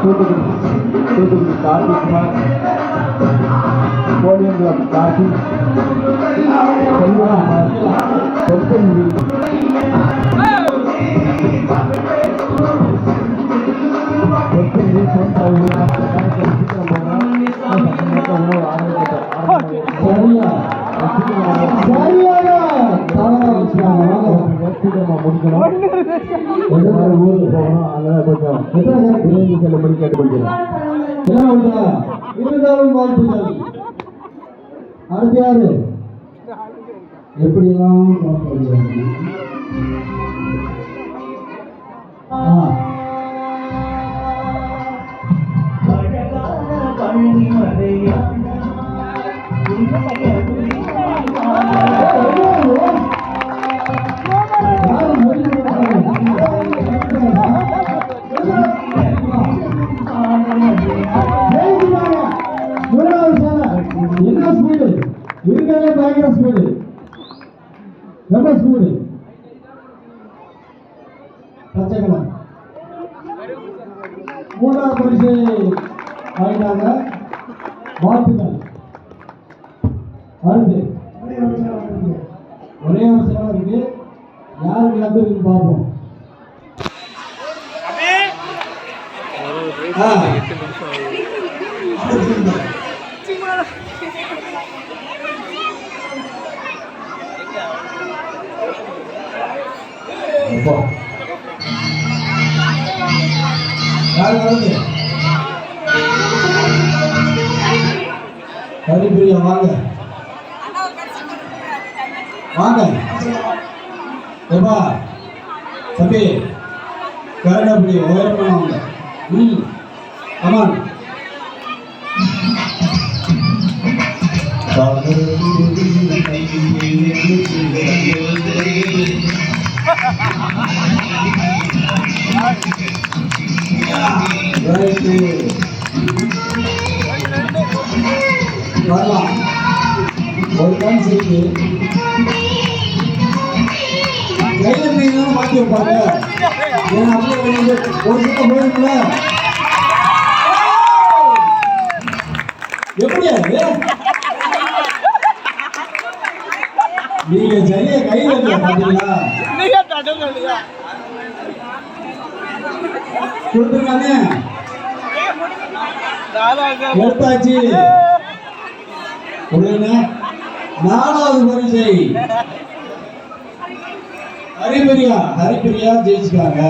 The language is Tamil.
தூத்துக்குடி கார்த்திகுமார், கோலியங்குளம் கார்த்தி, செல்வராமன், பொற்கொண்டி, எப்படியெல்லாம் என்ன ஸ்பீடு இருக்கிறதே பயங்கர ஸ்பீடு, ரொம்ப ஸ்பீடு. பச்சைக்கலர் மூன்றாவது பரிசு வாங்கிட்டாங்க, வாழ்த்துக்கள். அடுத்து ஒரே ஒரு சிலம் இருக்கு, யாருக்கு லக்கு இருக்குன்னு பார்ப்போம். ஹரிபிரியா வாங்க வாங்க ஏப்பா தம்பி, கரெக்டாக அப்படி உயரமா வாங்க. கமான். வரலாம் ஒரு டைம் சேர்த்து கையில் மீன் மாற்றி வைப்பாங்க. ஏன்னா அப்படியே ஒரு சுத்தம் போயிருக்குல்ல, எப்படியா நீங்க சரியா கையில் பாத்தீங்களா கொடுத்துருக்காங்க, எடுத்தாச்சு. நாலாவது பரிசை ஹரிபிரியா ஜெயிச்சுக்காங்க.